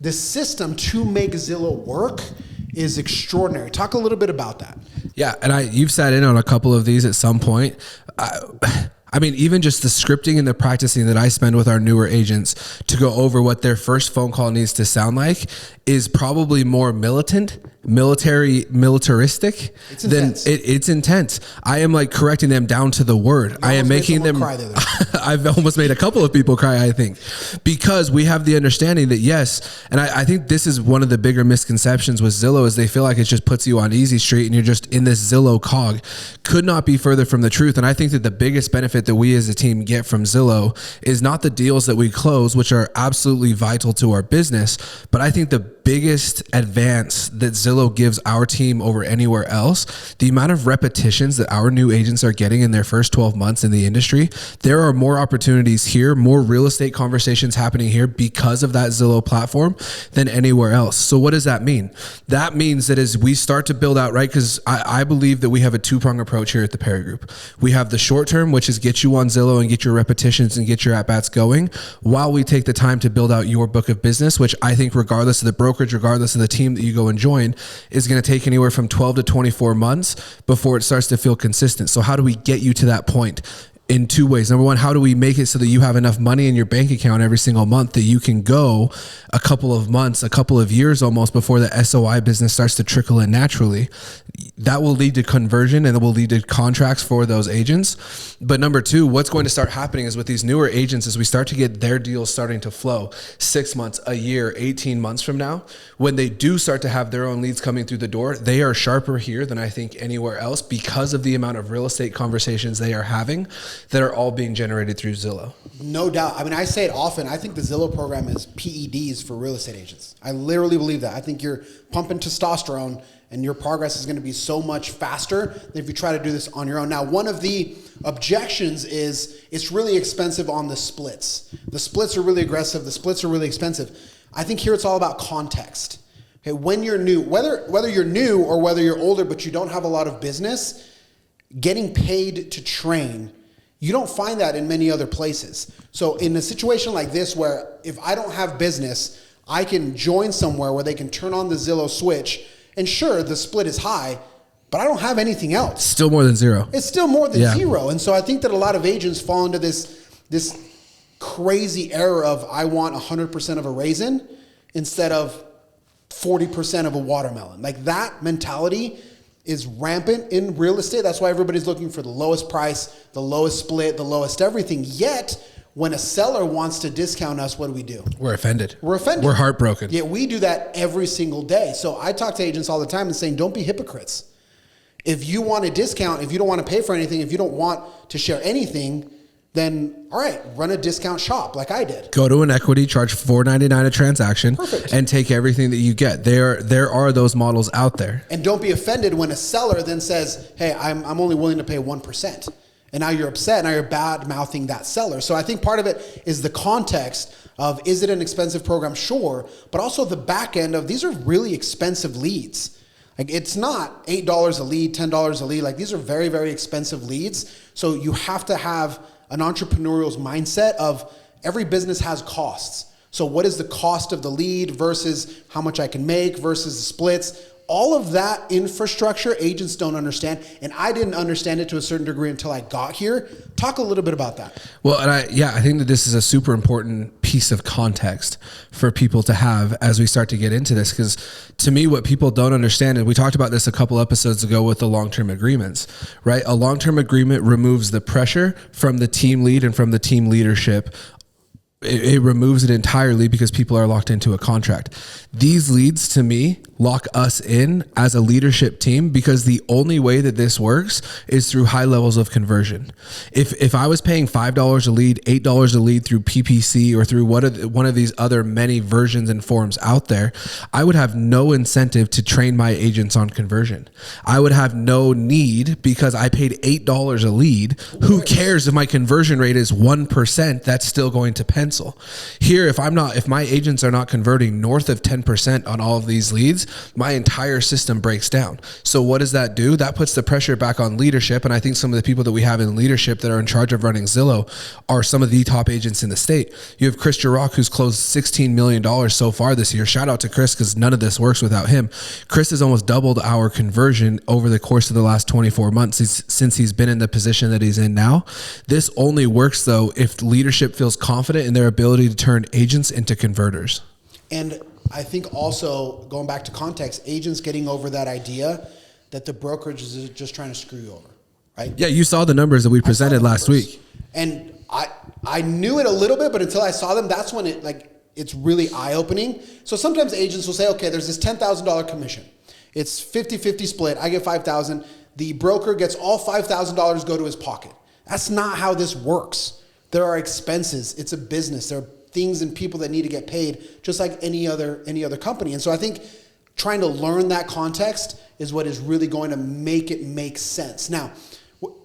the system to make Zillow work is extraordinary. Talk a little bit about that. Yeah, and you've sat in on a couple of these at some point. I mean, even just the scripting and the practicing that I spend with our newer agents to go over what their first phone call needs to sound like is probably more militaristic than it's intense. I am like correcting them down to the word. I am making them cry. I've almost made a couple of people cry, I think, because we have the understanding that yes, and I think this is one of the bigger misconceptions with Zillow is they feel like it just puts you on easy street and you're just in this Zillow cog. Could not be further from the truth. And I think that the biggest benefit that we as a team get from Zillow is not the deals that we close, which are absolutely vital to our business, but I think the biggest advance that Zillow gives our team over anywhere else, the amount of repetitions that our new agents are getting in their first 12 months in the industry. There are more opportunities here, more real estate conversations happening here because of that Zillow platform than anywhere else. So what does that mean? That means that as we start to build out, right? Because I believe that we have a two-prong approach here at the Perry Group. We have the short term, which is get you on Zillow and get your repetitions and get your at-bats going, while we take the time to build out your book of business, which I think regardless of the brokerage, regardless of the team that you go and join, is going to take anywhere from 12 to 24 months before it starts to feel consistent. So how do we get you to that point? In two ways. Number one, how do we make it so that you have enough money in your bank account every single month that you can go a couple of months, a couple of years almost before the SOI business starts to trickle in naturally? That will lead to conversion and it will lead to contracts for those agents. But number two, what's going to start happening is with these newer agents, as we start to get their deals starting to flow 6 months, a year, 18 months from now, when they do start to have their own leads coming through the door, they are sharper here than I think anywhere else because of the amount of real estate conversations they are having that are all being generated through Zillow. No doubt. I mean, I say it often. I think the Zillow program is PEDs for real estate agents. I literally believe that. I think you're pumping testosterone and your progress is going to be so much faster than if you try to do this on your own. Now, one of the objections is it's really expensive on the splits. The splits are really aggressive. The splits are really expensive. I think here it's all about context. Okay, when you're new, whether you're new or whether you're older but you don't have a lot of business, getting paid to train, you don't find that in many other places. So in a situation like this where if I don't have business, I can join somewhere where they can turn on the Zillow switch, and sure, the split is high, but I don't have anything else. Still more than zero. It's still more than zero. And so I think that a lot of agents fall into this crazy error of I want 100% of a raisin instead of 40% of a watermelon. Like that mentality is rampant in real estate. That's why everybody's looking for the lowest price, the lowest split, the lowest everything. Yet, when a seller wants to discount us, what do? We're offended. We're offended. We're heartbroken. Yeah, we do that every single day. So I talk to agents all the time and saying, don't be hypocrites. If you want a discount, if you don't want to pay for anything, if you don't want to share anything, then all right, run a discount shop like I did. Go to an equity, charge $4.99 a transaction. Perfect. And take everything that you get. There are those models out there. And don't be offended when a seller then says, hey, I'm only willing to pay 1%. And now you're upset. Now you're bad mouthing that seller. So I think part of it is the context of, is it an expensive program? Sure. But also the back end of, these are really expensive leads. Like it's not $8 a lead, $10 a lead. Like these are very, very expensive leads. So you have to have an entrepreneurial mindset of every business has costs. So what is the cost of the lead versus how much I can make versus the splits? All of that infrastructure agents don't understand. And I didn't understand it to a certain degree until I got here. Talk a little bit about that. Well, and I think that this is a super important piece of context for people to have as we start to get into this. Because to me, what people don't understand, and we talked about this a couple episodes ago with the long-term agreements, right? A long-term agreement removes the pressure from the team lead and from the team leadership. It removes it entirely because people are locked into a contract. These leads to me lock us in as a leadership team because the only way that this works is through high levels of conversion. If I was paying $5 a lead, $8 a lead through PPC or through one of these other many versions and forms out there, I would have no incentive to train my agents on conversion. I would have no need because I paid $8 a lead. Who cares if my conversion rate is 1%? That's still going to pencil. pencil. Here, if my agents are not converting north of 10% on all of these leads, my entire system breaks down. So what does that do? That puts the pressure back on leadership. And I think some of the people that we have in leadership that are in charge of running Zillow are some of the top agents in the state. You have Chris Girock, who's closed $16 million so far this year. Shout out to Chris, because none of this works without him. Chris has almost doubled our conversion over the course of the last 24 months since he's been in the position that he's in now. This only works though if leadership feels confident in their ability to turn agents into converters. And I think also, going back to context, agents getting over that idea that the brokerage is just trying to screw you over, right? Yeah, you saw the numbers that we presented last week. And I knew it a little bit, but until I saw them, that's when it's really eye-opening. So sometimes agents will say, okay, there's this $10,000 commission. It's 50-50 split. I get $5,000. The broker gets all $5,000 go to his pocket. That's not how this works. There are expenses. It's a business. There are things and people that need to get paid, just like any other company. And so I think trying to learn that context is what is really going to make it make sense. Now,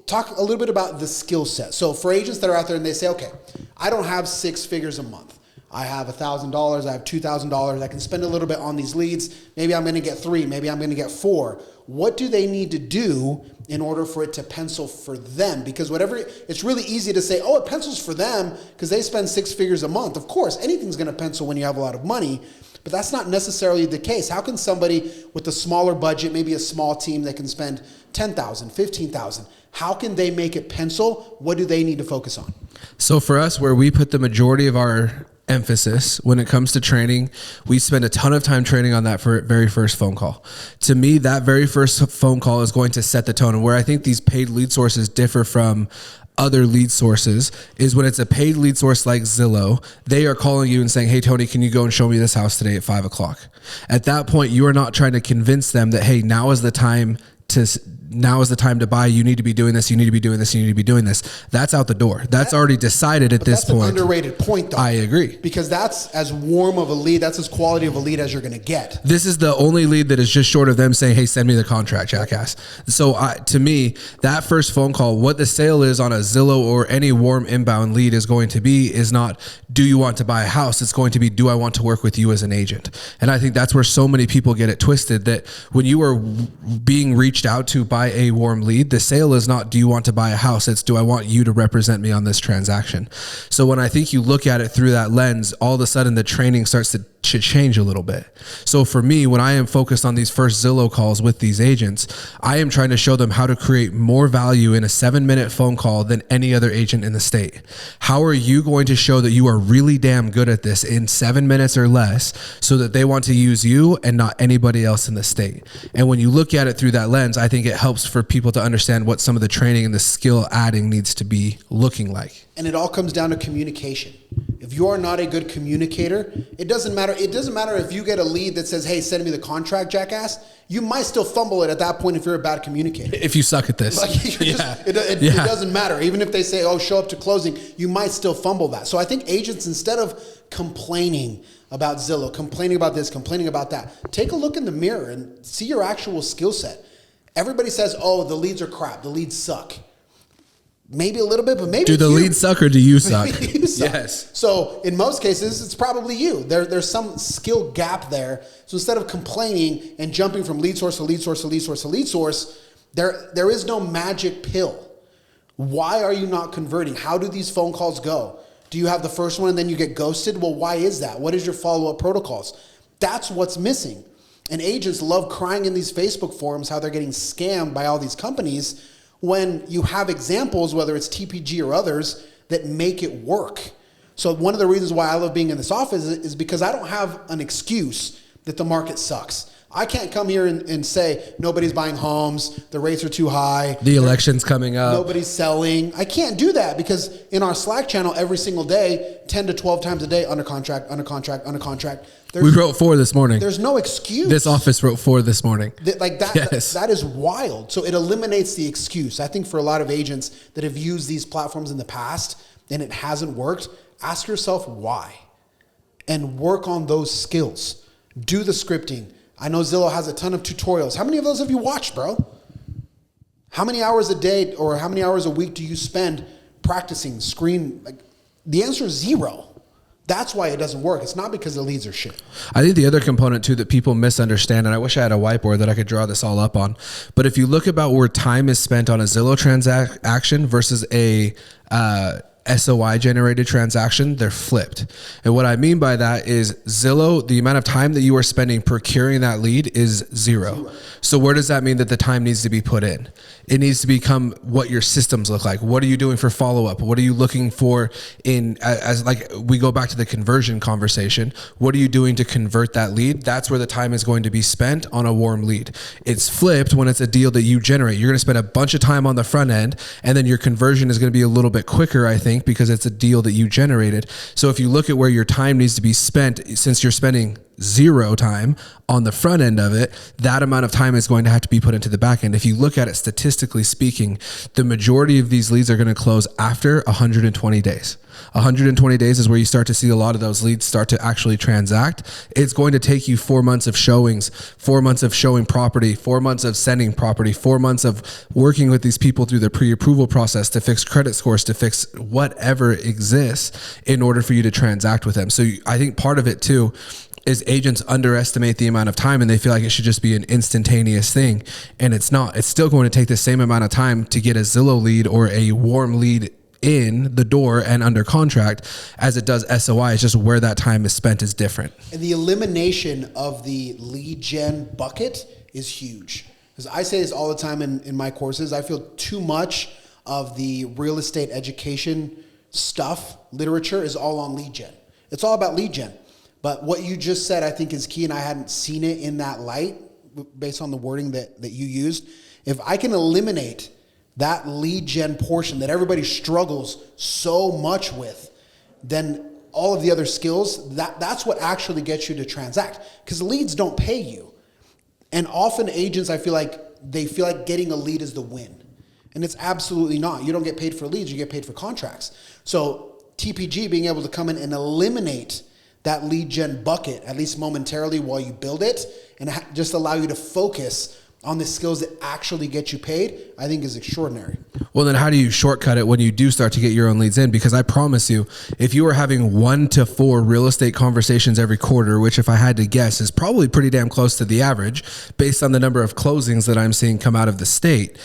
talk a little bit about the skill set. So for agents that are out there and they say, okay, I don't have 6 figures a month. I have $1,000, I have $2,000. I can spend a little bit on these leads. Maybe I'm going to get 3, maybe I'm going to get 4. What do they need to do in order for it to pencil for them? Because it's really easy to say, oh, it pencils for them because they spend 6 figures a month. Of course, anything's going to pencil when you have a lot of money, but that's not necessarily the case. How can somebody with a smaller budget, maybe a small team that can spend $10,000, $15,000, how can they make it pencil? What do they need to focus on? So for us, where we put the majority of our emphasis when it comes to training, we spend a ton of time training on that very first phone call. To me, that very first phone call is going to set the tone. And where I think these paid lead sources differ from other lead sources is when it's a paid lead source like Zillow, they are calling you and saying, hey, Tony, can you go and show me this house today at 5:00? At that point, you are not trying to convince them that, hey, now is the time to buy. You need to be doing this. You need to be doing this. You need to be doing this. That's out the door. That's already decided at this point. That's an underrated point, though. I agree. Because that's as warm of a lead, that's as quality of a lead as you're going to get. This is the only lead that is just short of them saying, hey, send me the contract, jackass. So to me, that first phone call, what the sale is on a Zillow or any warm inbound lead is going to be is not, do you want to buy a house? It's going to be, do I want to work with you as an agent? And I think that's where so many people get it twisted, that when you are being reached out to by a warm lead, the sale is not, do you want to buy a house? It's, do I want you to represent me on this transaction? So when I think you look at it through that lens, all of a sudden the training starts to change a little bit. So for me, when I am focused on these first Zillow calls with these agents, I am trying to show them how to create more value in a 7-minute phone call than any other agent in the state. How are you going to show that you are really damn good at this in 7 minutes or less so that they want to use you and not anybody else in the state? And when you look at it through that lens, I think it helps for people to understand what some of the training and the skill adding needs to be looking like. And it all comes down to communication. If you are not a good communicator, it doesn't matter. It doesn't matter if you get a lead that says, hey, send me the contract, jackass. You might still fumble it at that point if you're a bad communicator. If you suck at this. It doesn't matter. Even if they say, oh, show up to closing, you might still fumble that. So I think agents, instead of complaining about Zillow, complaining about this, complaining about that, take a look in the mirror and see your actual skill set. Everybody says, oh, the leads are crap. The leads suck. Maybe a little bit, but maybe do the leads suck or do you suck? You suck. Yes. So in most cases, it's probably you. There's some skill gap there. So instead of complaining and jumping from lead source to lead source to lead source to lead source, there is no magic pill. Why are you not converting? How do these phone calls go? Do you have the first one and then you get ghosted? Well, why is that? What is your follow-up protocols? That's what's missing. And agents love crying in these Facebook forums how they're getting scammed by all these companies, when you have examples, whether it's TPG or others, that make it work. So one of the reasons why I love being in this office is because I don't have an excuse that the market sucks. I can't come here and say nobody's buying homes, the rates are too high. The election's coming up. Nobody's selling. I can't do that because in our Slack channel every single day, 10 to 12 times a day, under contract, under contract, under contract. We wrote 4 this morning. There's no excuse. This office wrote 4 this morning. Yes. That is wild. So it eliminates the excuse. I think for a lot of agents that have used these platforms in the past and it hasn't worked, ask yourself why and work on those skills. Do the scripting. I know Zillow has a ton of tutorials. How many of those have you watched, bro? How many hours a day or how many hours a week do you spend practicing screen? The answer is 0. That's why it doesn't work. It's not because the leads are shit. I think the other component too that people misunderstand, and I wish I had a whiteboard that I could draw this all up on, but if you look about where time is spent on a Zillow transaction versus a SOI generated transaction, they're flipped. And what I mean by that is Zillow, the amount of time that you are spending procuring that lead is zero. So where does that mean that the time needs to be put in? It needs to become what your systems look like. What are you doing for follow-up? What are you looking for in, as like we go back to the conversion conversation, what are you doing to convert that lead? That's where the time is going to be spent on a warm lead. It's flipped when it's a deal that you generate. You're going to spend a bunch of time on the front end, and then your conversion is going to be a little bit quicker, I think, because it's a deal that you generated. So if you look at where your time needs to be spent, since you're spending zero time on the front end of it, that amount of time is going to have to be put into the back end. If you look at it statistically speaking, the majority of these leads are going to close after 120 days. 120 days is where you start to see a lot of those leads start to actually transact. It's going to take you 4 months of showings, 4 months of showing property, 4 months of sending property, 4 months of working with these people through the pre-approval process to fix credit scores, to fix whatever exists in order for you to transact with them. So I think part of it too is agents underestimate the amount of time and they feel like it should just be an instantaneous thing. And it's not. It's still going to take the same amount of time to get a Zillow lead or a warm lead in the door and under contract as it does SOI. It's just where that time is spent is different. And the elimination of the lead gen bucket is huge. Because I say this all the time in my courses. I feel too much of the real estate education stuff, literature, is all on lead gen. It's all about lead gen. But what you just said, I think, is key, and I hadn't seen it in that light based on the wording that you used. If I can eliminate that lead gen portion that everybody struggles so much with, then all of the other skills, that's what actually gets you to transact. Because leads don't pay you. And often agents, I feel like, they feel like getting a lead is the win. And it's absolutely not. You don't get paid for leads, you get paid for contracts. So TPG being able to come in and eliminate that lead gen bucket, at least momentarily while you build it, and just allow you to focus on the skills that actually get you paid, I think is extraordinary. Well, then how do you shortcut it when you do start to get your own leads in? Because I promise you, if you are having 1 to 4 real estate conversations every quarter, which if I had to guess is probably pretty damn close to the average based on the number of closings that I'm seeing come out of the state,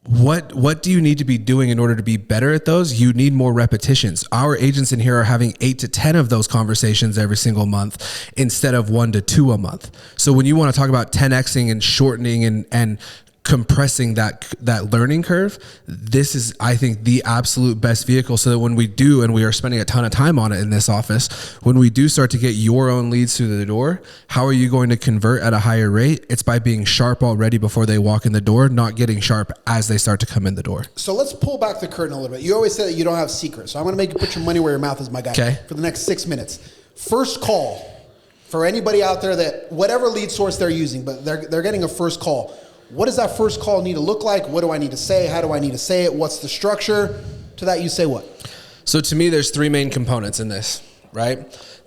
what do you need to be doing in order to be better at those? You need more repetitions. Our agents in here are having 8 to 10 of those conversations every single month instead of 1 to 2 a month. So when you want to talk about 10xing and shortening and compressing that learning curve, this is, I think, the absolute best vehicle, so that when we do, and we are spending a ton of time on it in this office, when we do start to get your own leads through the door, how are you going to convert at a higher rate? It's by being sharp already before they walk in the door, not getting sharp as they start to come in the door. So let's pull back the curtain a little bit. You always say that you don't have secrets. So I'm going to make you put your money where your mouth is, my guy, for the next 6 minutes. First call for anybody out there that whatever lead source they're using, but they're getting a first call. What does that first call need to look like? What do I need to say? How do I need to say it? What's the structure? To that, you say what? So to me, there's 3 main components in this, right?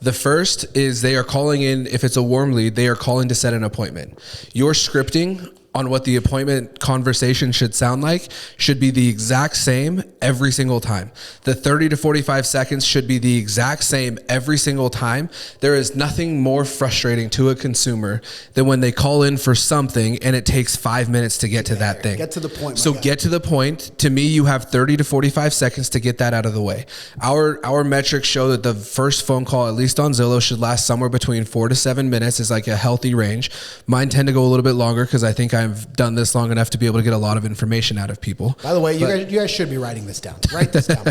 The first is they are calling in, if it's a warm lead, they are calling to set an appointment. Your scripting on what the appointment conversation should sound like should be the exact same every single time. The 30 to 45 seconds should be the exact same every single time. There is nothing more frustrating to a consumer than when they call in for something and it takes 5 minutes to get to that thing. Get to the point. So get to the point. To me, you have 30 to 45 seconds to get that out of the way. Our metrics show that the first phone call, at least on Zillow, should last somewhere between 4 to 7 minutes is like a healthy range. Mine tend to go a little bit longer because I think I've done this long enough to be able to get a lot of information out of people. By the way, you guys should be writing this down. Write this down.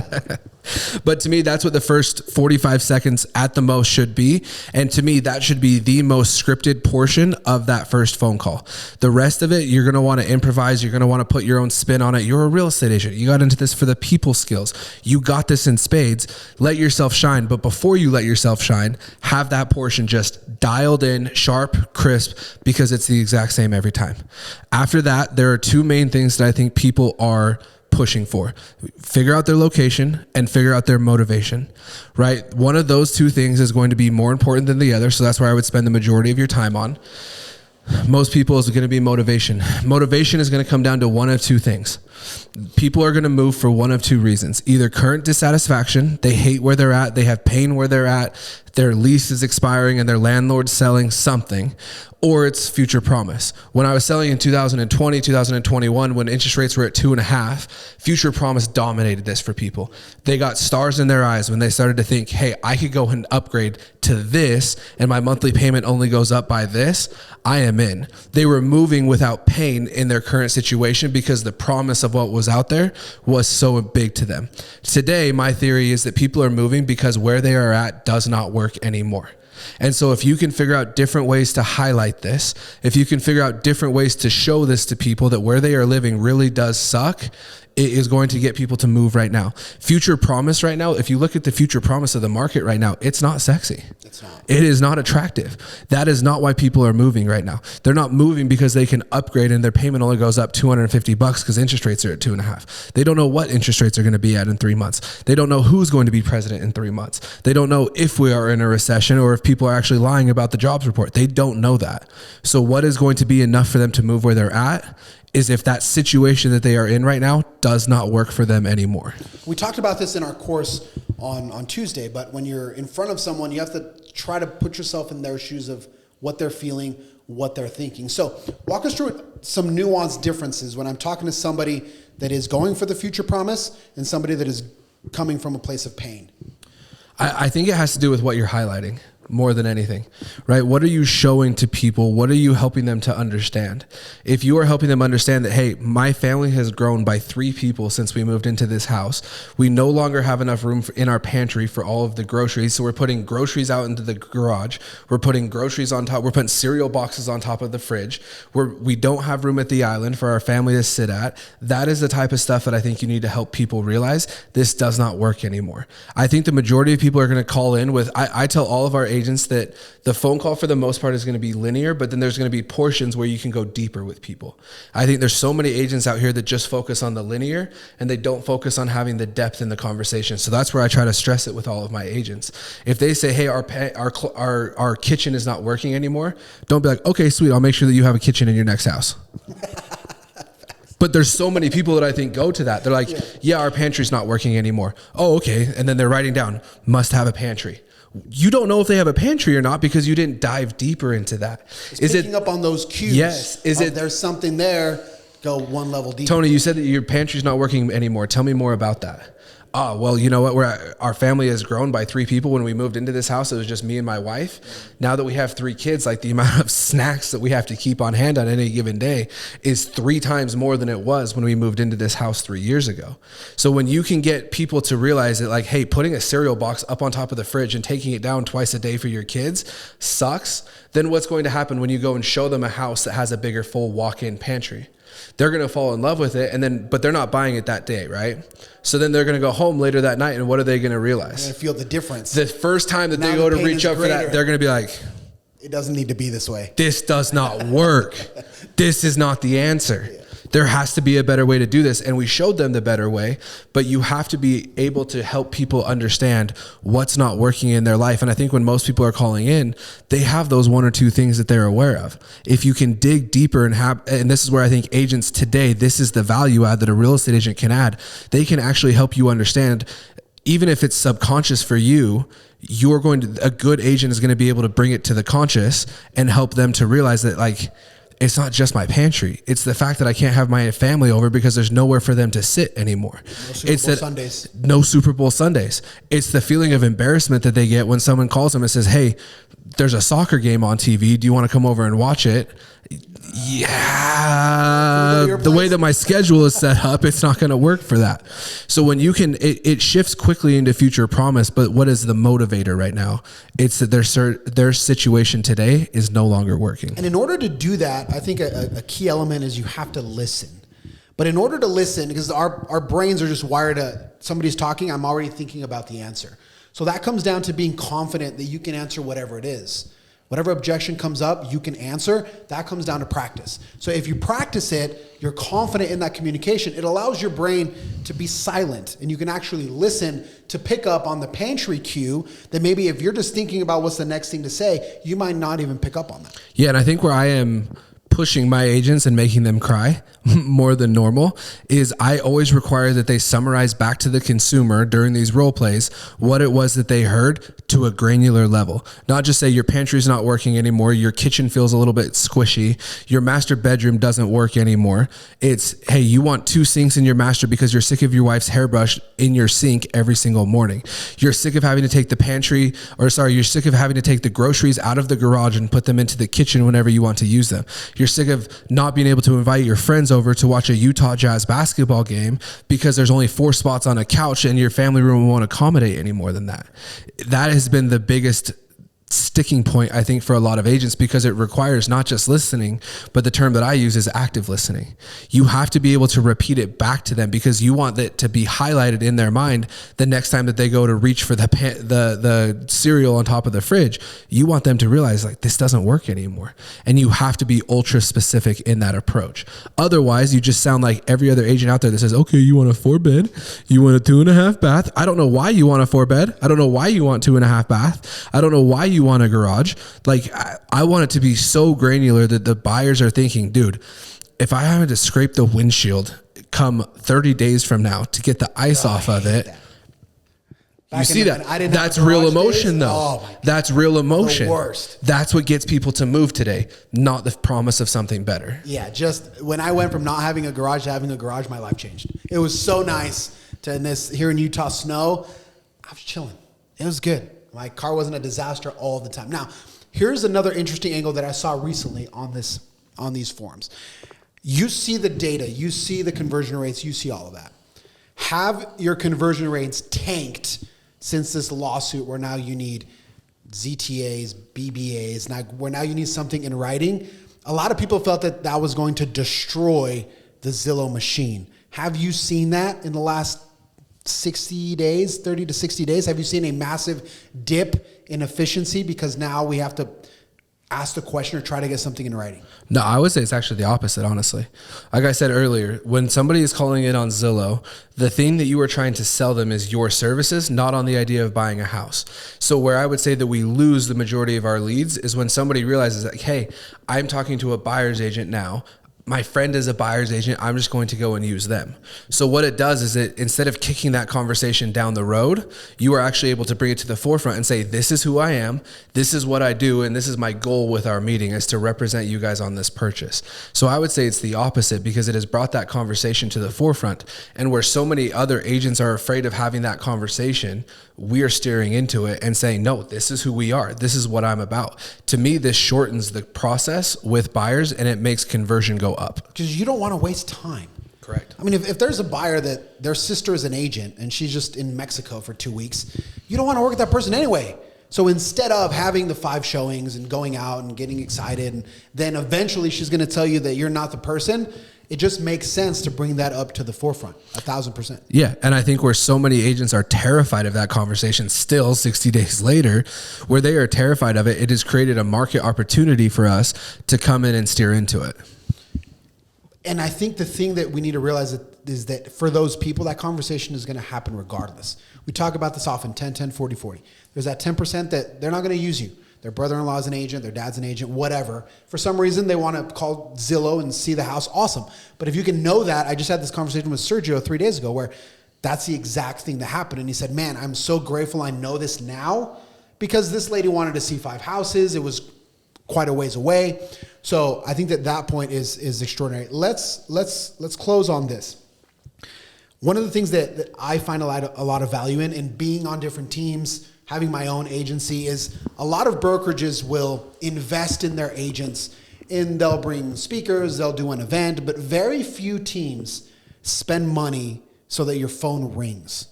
But to me, that's what the first 45 seconds at the most should be. And to me, that should be the most scripted portion of that first phone call. The rest of it, you're going to want to improvise. You're going to want to put your own spin on it. You're a real estate agent. You got into this for the people skills. You got this in spades. Let yourself shine. But before you let yourself shine, have that portion just dialed in, sharp, crisp, because it's the exact same every time. After that, there are 2 main things that I think people are pushing for. Figure out their location and figure out their motivation, right? One of those 2 things is going to be more important than the other. So that's where I would spend the majority of your time on. Most people is going to be motivation. Motivation is going to come down to one of 2 things. People are going to move for one of two reasons. Either current dissatisfaction, they hate where they're at, they have pain where they're at, their lease is expiring and their landlord's selling something, or it's future promise. When I was selling in 2020, 2021, when interest rates were at 2.5, future promise dominated this for people. They got stars in their eyes when they started to think, hey, I could go and upgrade to this and my monthly payment only goes up by this. I am in. They were moving without pain in their current situation because the promise of what was out there was so big to them. Today, my theory is that people are moving because where they are at does not work anymore. And so if you can figure out different ways to highlight this, if you can figure out different ways to show this to people that where they are living really does suck, it is going to get people to move right now. Future promise right now, if you look at the future promise of the market right now, it's not sexy. It's not. It is not attractive. That is not why people are moving right now. They're not moving because they can upgrade and their payment only goes up $250 because interest rates are at 2.5. They don't know what interest rates are going to be at in 3 months. They don't know who's going to be president in 3 months. They don't know if we are in a recession or if people are actually lying about the jobs report. They don't know that. So what is going to be enough for them to move where they're at is if that situation that they are in right now does not work for them anymore. We talked about this in our course on Tuesday, but when you're in front of someone, you have to try to put yourself in their shoes of what they're feeling, what they're thinking. So walk us through some nuanced differences when I'm talking to somebody that is going for the future promise and somebody that is coming from a place of pain. I think it has to do with what you're highlighting more than anything, right? What are you showing to people? What are you helping them to understand? If you are helping them understand that, hey, my family has grown by 3 people since we moved into this house. We no longer have enough room in our pantry for all of the groceries. So we're putting groceries out into the garage. We're putting groceries on top. We're putting cereal boxes on top of the fridge. We don't have room at the island for our family to sit at. That is the type of stuff that I think you need to help people realize this does not work anymore. I think the majority of people are going to call in with, I tell all of our agents that the phone call for the most part is going to be linear, but then there's going to be portions where you can go deeper with people. I think there's so many agents out here that just focus on the linear and they don't focus on having the depth in the conversation. So that's where I try to stress it with all of my agents. If they say, hey, our kitchen is not working anymore, don't be like, okay, sweet, I'll make sure that you have a kitchen in your next house. But there's so many people that I think go to that. They're like, yeah, our pantry's not working anymore. Oh, okay. And then they're writing down, must have a pantry. You don't know if they have a pantry or not because you didn't dive deeper into that. Is picking up on those cues. Yes. There's something there, go one level deeper. Tony, you said that your pantry's not working anymore. Tell me more about that. Oh, well, you know what? Our family has grown by 3 people. When we moved into this house, it was just me and my wife. Now that we have 3 kids, like the amount of snacks that we have to keep on hand on any given day is 3 times more than it was when we moved into this house 3 years ago. So when you can get people to realize that, like, hey, putting a cereal box up on top of the fridge and taking it down twice a day for your kids sucks, then what's going to happen when you go and show them a house that has a bigger full walk-in pantry? They're going to fall in love with it, but they're not buying it that day, right? So then they're going to go home later that night, and what are they going to realize? They're going to feel the difference. The first time that they go to reach up for that, they're going to be like, it doesn't need to be this way. This does not work. This is not the answer. Yeah. There has to be a better way to do this. And we showed them the better way, but you have to be able to help people understand what's not working in their life. And I think when most people are calling in, they have those 1 or 2 things that they're aware of. If you can dig deeper and this is where I think agents today, this is the value add that a real estate agent can add. They can actually help you understand, even if it's subconscious for you, a good agent is going to be able to bring it to the conscious and help them to realize that, like, it's not just my pantry. It's the fact that I can't have my family over because there's nowhere for them to sit anymore. No Super Bowl Sundays. It's the feeling of embarrassment that they get when someone calls them and says, hey, there's a soccer game on TV. Do you want to come over and watch it? Yeah, the way that my schedule is set up, it's not going to work for that. So when you can, it shifts quickly into future promise. But what is the motivator right now? It's that their situation today is no longer working. And in order to do that, I think a key element is you have to listen. But in order to listen, because our brains are just wired to, somebody's talking, I'm already thinking about the answer. So that comes down to being confident that you can answer whatever it is. Whatever objection comes up, you can answer. That comes down to practice. So if you practice it, you're confident in that communication. It allows your brain to be silent, and you can actually listen to pick up on the pantry cue that maybe if you're just thinking about what's the next thing to say, you might not even pick up on that. Yeah, and I think where I am pushing my agents and making them cry more than normal is I always require that they summarize back to the consumer during these role plays what it was that they heard to a granular level. Not just say your pantry's not working anymore, your kitchen feels a little bit squishy, your master bedroom doesn't work anymore. It's, hey, you want 2 sinks in your master because you're sick of your wife's hairbrush in your sink every single morning. You're sick of having to take you're sick of having to take the groceries out of the garage and put them into the kitchen whenever you want to use them. You're sick of not being able to invite your friends over to watch a Utah Jazz basketball game because there's only 4 spots on a couch and your family room won't accommodate any more than that. That has been the biggest sticking point, I think, for a lot of agents, because it requires not just listening, but the term that I use is active listening. You have to be able to repeat it back to them because you want that to be highlighted in their mind the next time that they go to reach for the cereal on top of the fridge. You want them to realize, like, this doesn't work anymore. And you have to be ultra specific in that approach. Otherwise, you just sound like every other agent out there that says, okay, you want a 4-bed, you want a 2.5 bath. I don't know why you want a 4-bed. I don't know why you want 2.5 bath. I don't know why you want a garage. Like, I want it to be so granular that the buyers are thinking, dude, if I haven't to scrape the windshield come 30 days from now to get the ice off of it, you see that? That's real emotion, though. That's real emotion. The worst. That's what gets people to move today, not the promise of something better. Yeah, just when I went from not having a garage to having a garage, my life changed. It was so nice here in Utah snow. I was chilling. It was good. My car wasn't a disaster all the time. Now, here's another interesting angle that I saw recently on these forums. You see the data, you see the conversion rates, you see all of that. Have your conversion rates tanked since this lawsuit where now you need ZTAs, BBAs, where now you need something in writing? A lot of people felt that was going to destroy the Zillow machine. Have you seen that in the last 60 days, 30 to 60 days? Have you seen a massive dip in efficiency because now we have to ask the question or try to get something in writing? No, I would say it's actually the opposite, honestly. Like I said earlier, when somebody is calling in on Zillow, the thing that you are trying to sell them is your services, not on the idea of buying a house. So where I would say that we lose the majority of our leads is when somebody realizes that, hey, I'm talking to a buyer's agent now. My friend is a buyer's agent. I'm just going to go and use them. So what it does is that instead of kicking that conversation down the road, you are actually able to bring it to the forefront and say, this is who I am. This is what I do. And this is my goal with our meeting, is to represent you guys on this purchase. So I would say it's the opposite, because it has brought that conversation to the forefront. And where so many other agents are afraid of having that conversation, we are steering into it and saying, no, this is who we are. This is what I'm about. To me, this shortens the process with buyers and it makes conversion go up. Because you don't want to waste time. Correct. I mean, if there's a buyer that their sister is an agent and she's just in Mexico for 2 weeks, you don't want to work with that person anyway. So instead of having the 5 showings and going out and getting excited, and then eventually she's going to tell you that you're not the person, it just makes sense to bring that up to the forefront, 1,000%. Yeah, and I think where so many agents are terrified of that conversation still 60 days later, where they are terrified of it, it has created a market opportunity for us to come in and steer into it. And I think the thing that we need to realize is that for those people, that conversation is going to happen regardless. We talk about this often, 10, 10, 40, 40. There's that 10% that they're not going to use you. Their brother-in-law is an agent, their dad's an agent, whatever. For some reason, they want to call Zillow and see the house. Awesome. But if you can know that, I just had this conversation with Sergio 3 days ago where that's the exact thing that happened. And he said, man, I'm so grateful I know this now, because this lady wanted to see 5 houses. It was quite a ways away. So I think that point is extraordinary. Let's close on this. One of the things that I find a lot of value in being on different teams, having my own agency, is a lot of brokerages will invest in their agents, and they'll bring speakers, they'll do an event, but very few teams spend money so that your phone rings.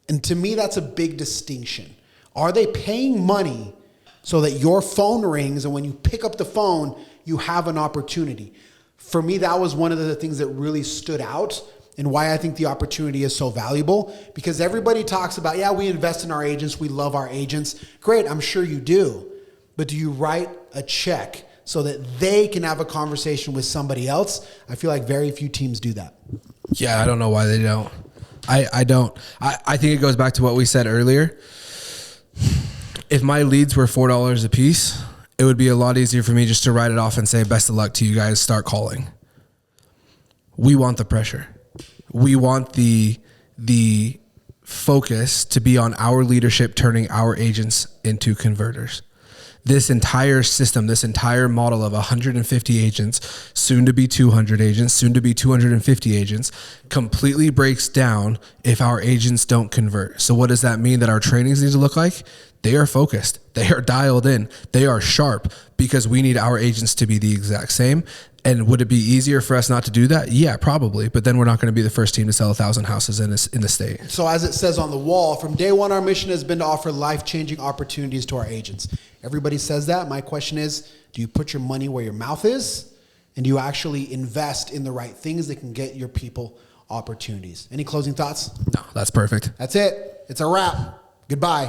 And to me, that's a big distinction. Are they paying money so that your phone rings, and when you pick up the phone, you have an opportunity? For me, that was one of the things that really stood out and why I think the opportunity is so valuable, because everybody talks about, yeah, we invest in our agents, we love our agents. Great, I'm sure you do. But do you write a check so that they can have a conversation with somebody else? I feel like very few teams do that. Yeah, I don't know why they don't. I don't. I think it goes back to what we said earlier. If my leads were $4 a piece, it would be a lot easier for me just to write it off and say, best of luck to you guys, start calling. We want the pressure. We want the focus to be on our leadership, turning our agents into converters. This entire system, this entire model of 150 agents, soon to be 200 agents, soon to be 250 agents, completely breaks down if our agents don't convert. So what does that mean that our trainings need to look like? They are focused. They are dialed in. They are sharp, because we need our agents to be the exact same. And would it be easier for us not to do that? Yeah, probably. But then we're not going to be the first team to sell 1,000 houses in the state. So as it says on the wall, from day one, our mission has been to offer life-changing opportunities to our agents. Everybody says that. My question is, do you put your money where your mouth is? And do you actually invest in the right things that can get your people opportunities? Any closing thoughts? No, that's perfect. That's it. It's a wrap. Goodbye.